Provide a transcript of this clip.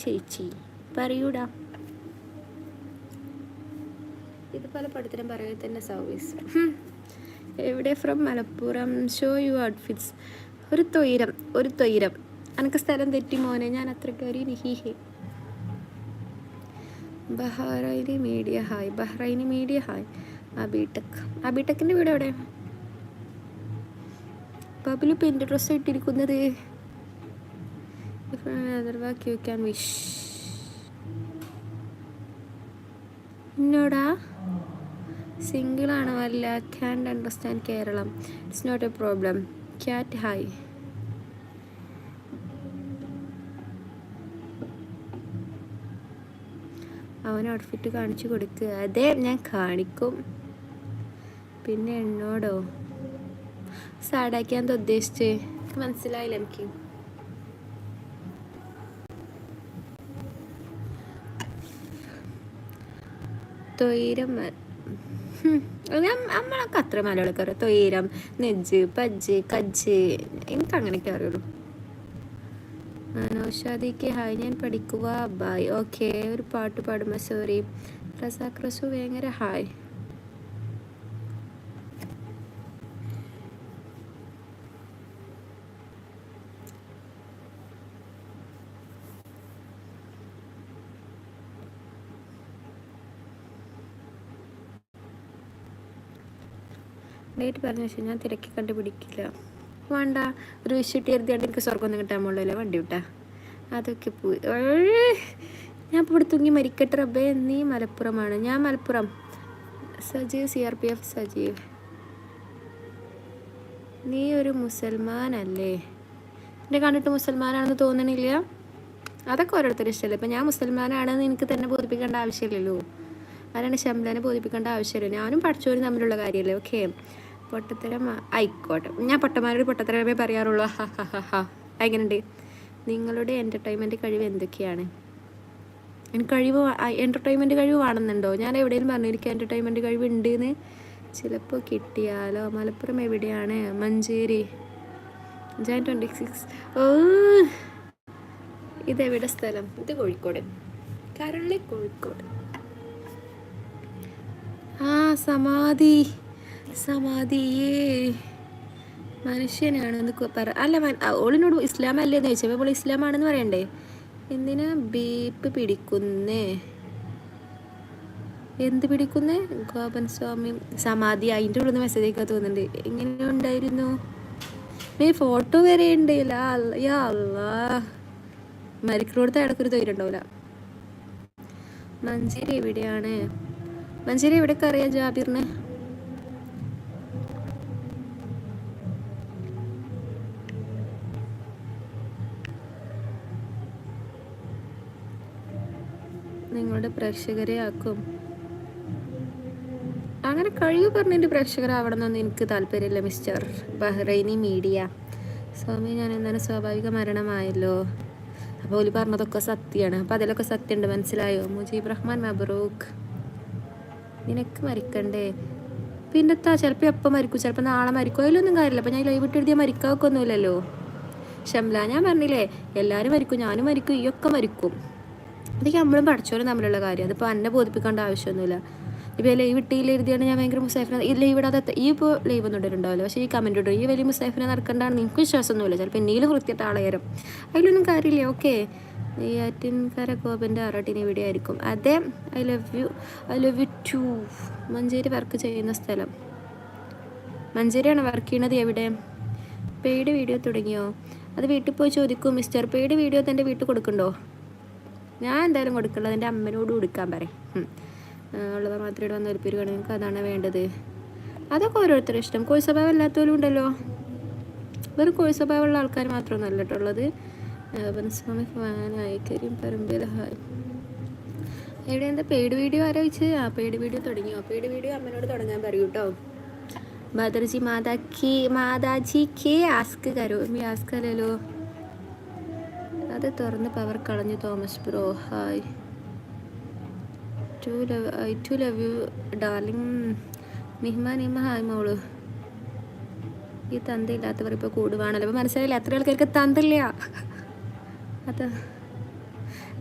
ചേച്ചി പറയൂടാ. ഇതുപോലെ പഠിത്തരം പറയുക തന്നെ സർവീസ്. എവിടെ from Malappuram. Show you outfits. ഒരു തൊയ്രം എനിക്ക് സ്ഥലം തെറ്റി മോനെ, ഞാൻ അത്രക്കാരി നിഹീഹെ. ബഹ്റൈനി മീഡിയ ഹായ്. അബിടെക്കിൻ്റെ വീട് എവിടെ? ബബിലു ഇപ്പം എൻ്റെ ഡ്രസ്സ് ഇട്ടിരിക്കുന്നത്. യു ക്യാൻ വിഷ് എന്നോടാ. സിംഗിളാണോ? അല്ല. Can understand Keralam. It's not a problem. Cat hi. അവൻ ഔട്ട്ഫിറ്റ് കാണിച്ചു കൊടുക്കുക. അതെ, ഞാൻ കാണിക്കും. പിന്നെ എന്നോടോ സാഡാക്കിയാൻ ഉദ്ദേശിച്ച് മനസ്സിലായില്ല എനിക്ക്. തൊയ്രം നമ്മളൊക്കെ അത്ര മലയാളമൊക്കെ അറിയാം. തൊയ്രം, നെജ്ജ്, പജ്ജ്, കജ്ജ്, എനിക്ക് അങ്ങനെയൊക്കെ അറിയുള്ളൂ. നൗഷാദിക്ക് ഹായ്. ഞാൻ പഠിക്കുക. ബായ്. ഓക്കെ, ഒരു പാട്ട് പാടുമ്പോ സോറി. റസാഖ് റസു ഭയങ്കര ഹായ്. ഡേറ്റ് പറഞ്ഞു വെച്ചാൽ ഞാൻ തിരക്കി കണ്ടുപിടിക്കില്ല. വേണ്ട, ഒരു വിഷുട്ടി എഴുതിയാണ്ട് എനിക്ക് സ്വർഗമൊന്നും കിട്ടാൻ പോകണ്ടല്ലോ. വണ്ടി വിട്ടാ അതൊക്കെ പോയി. ഞാൻ ഇപ്പോൾ ഇവിടെ തൂങ്ങി മരിക്കട്ടെ റബ്ബേ. നീ മലപ്പുറമാണ്. ഞാൻ മലപ്പുറം. സജീവ് CRPF സജീവ്. നീ ഒരു മുസൽമാനല്ലേ? എന്നെ കണ്ടിട്ട് മുസൽമാനാണെന്ന് തോന്നണില്ല. അതൊക്കെ ഓരോരുത്തരും ഇഷ്ടമല്ലേ. ഇപ്പം ഞാൻ മുസൽമാനാണെന്ന് എനിക്ക് തന്നെ ബോധിപ്പിക്കേണ്ട ആവശ്യമില്ലല്ലോ. ആരാണ് ഷംലാനെ ബോധിപ്പിക്കേണ്ട ആവശ്യമില്ല. ഞാനും പഠിച്ചവരും തമ്മിലുള്ള കാര്യമല്ലേ. ഓക്കെ, പൊട്ടത്തരം ആയിക്കോട്ടെ. ഞാൻ പൊട്ടന്മാരോട് പൊട്ടത്തരമേ പറയാറുള്ളൂ. എങ്ങനെയുണ്ട്? നിങ്ങളുടെ എൻ്റർടൈൻമെൻറ്റ് കഴിവ് എന്തൊക്കെയാണ്? എനിക്ക് എൻ്റർടൈൻമെൻറ്റ് കഴിവ് വേണമെന്നുണ്ടോ? ഞാൻ എവിടെയും പറഞ്ഞു എനിക്ക് എൻ്റർടൈൻമെൻറ്റ് കഴിവ് ഉണ്ടെന്ന്. ചിലപ്പോൾ കിട്ടിയാലോ. മലപ്പുറം എവിടെയാണ്? മഞ്ചേരി. ജാൻ 26. ഓ, ഇതെവിടെ സ്ഥലം? ഇത് കോഴിക്കോട്. കരളി കോഴിക്കോട്. ആ, സമാധിയേ മനുഷ്യനാണെന്ന് അല്ല. ഓളിനോട് ഇസ്ലാമല്ലേന്ന് ചോദിച്ചപ്പോൾ നമ്മൾ ഇസ്ലാമാണെന്ന് പറയണ്ടേ? എന്തിനാ ബീപ്പ് പിടിക്കുന്നേ? എന്ത് പിടിക്കുന്നേ? ഗോപൻ സ്വാമി സമാധി. അതിൻ്റെ ഉള്ളിൽ നിന്ന് മെസ്സേജ് ഒക്കെ തോന്നുന്നുണ്ട്. എങ്ങനെ ഉണ്ടായിരുന്നു? ഫോട്ടോ വരെ ഉണ്ട്. മരിക്കണോടത്ത് ഇടക്കൊരു തൊയിലുണ്ടാവില്ല. മഞ്ചേരി എവിടെയാണ്? മഞ്ചേരി എവിടെയൊക്കെ അറിയാം ജാബിറിന്? നിങ്ങളുടെ പ്രേക്ഷകരെ ആക്കും. അങ്ങനെ കഴിവ് പറഞ്ഞിട്ട് പ്രേക്ഷകരാവണമെന്നൊന്നും എനിക്ക് താല്പര്യമില്ല മിസ്റ്റർ ബഹ്റൈനി മീഡിയ. സ്വാമി, ഞാൻ എന്താണ് സ്വാഭാവിക മരണമായല്ലോ. അപ്പോൾ ഓല് പറഞ്ഞതൊക്കെ സത്യമാണ്. അപ്പോൾ അതിലൊക്കെ സത്യമുണ്ട്, മനസ്സിലായോ? മുജീബ് റഹ്മാൻ മബ്രൂക്ക്. നിനക്ക് മരിക്കണ്ടേ? പിന്നെത്താ, ചിലപ്പോൾ എപ്പോൾ മരിക്കും, ചിലപ്പോൾ നാളെ മരിക്കും. അതിലൊന്നും കാര്യമില്ല. അപ്പോൾ ഞാൻ ലൈവ് ഇട്ടെഴുതിയാൽ മരിക്കാക്കൊന്നുമില്ലല്ലോ. ഷംല, ഞാൻ പറഞ്ഞില്ലേ എല്ലാവരും മരിക്കും, ഞാനും മരിക്കും, ഈയൊക്കെ മരിക്കും. അതൊക്കെ നമ്മളും പഠിച്ചോലും തമ്മിലുള്ള കാര്യം. അതിപ്പോൾ എന്നെ ബോധിപ്പിക്കേണ്ട ആവശ്യമൊന്നുമില്ല. ഇപ്പോൾ ലൈവ് ഇട്ടിയിൽ എഴുതിയാണ് ഞാൻ ഭയങ്കര മുസാഫിനെ. ഈ ലൈവ് ഇടാതെ ഈ ഇപ്പോൾ ലൈവ് ഒന്നും ഇട്ടിട്ടുണ്ടാവില്ല. പക്ഷേ ഈ കമൻറ്റ് ഇടും ഈ വലിയ മുസാഫിനെ നടക്കേണ്ടതാണ് എനിക്ക് വിശ്വാസമൊന്നുമില്ല. ചിലപ്പോൾ എന്നീലും വൃത്തിയിട്ട് ആളേരം. അതിലൊന്നും കാര്യമില്ല. ഓക്കെ, ഈ ആറ്റിൻകര ഗോപൻ്റെ ആറാട്ടിന് ഇവിടെ ആയിരിക്കും. അതെ, I love you too. Manjeri work ചെയ്യുന്ന സ്ഥലം മഞ്ചേരിയാണ്. വർക്ക് ചെയ്യണത് എവിടെ? പെയ്ഡ് വീഡിയോ തുടങ്ങിയോ? അത് വീട്ടിൽ പോയി ചോദിക്കും മിസ്റ്റർ. പെയ്ഡ് വീഡിയോ തൻ്റെ വീട്ടിൽ കൊടുക്കണ്ടോ? ഞാൻ എന്തായാലും കൊടുക്കുള്ളത് എൻ്റെ അമ്മനോട് കൊടുക്കാൻ പറയും. ഉള്ളവർ മാത്രം ഇവിടെ വന്ന് ഒരുപ്പിരിക്കണം. നിങ്ങൾക്ക് അതാണ് വേണ്ടത്. അതൊക്കെ ഓരോരുത്തരും ഇഷ്ടം. കോഴി സ്വഭാവം അല്ലാത്തവരും ഉണ്ടല്ലോ. വെറും കോഴി സ്വഭാവമുള്ള ആൾക്കാർ മാത്രമൊന്നുമല്ല കേട്ടോ ഉള്ളത്. സ്വാമി ഫാനായി. കരിയും പറമ്പിൽ ഹായ്. എവിടെ എന്താ പെയ്ഡ് വീഡിയോ ആലോചിച്ച്? ആ, പെയ്ഡ് വീഡിയോ തുടങ്ങിയോ? പെയ്ഡ് വീഡിയോ അമ്മനോട് തുടങ്ങാൻ പറയൂ കേട്ടോ. ബദർജി മാതാജി കെ ആസ്ക് കരോ. മീ ആസ്ക് അല്ലല്ലോ. അത് തുറന്ന് പവർ കളഞ്ഞു. Thomas bro hi. To love you darling. നിഹ്മ ഹായ് മോള്. ഈ തന്തയില്ലാത്തവർ ഇപ്പോൾ കൂടുവാണല്ലോ. അപ്പോൾ മനസ്സിലായില്ല, അത്ര ആൾക്കാർക്ക് തന്നില്ല. അതാ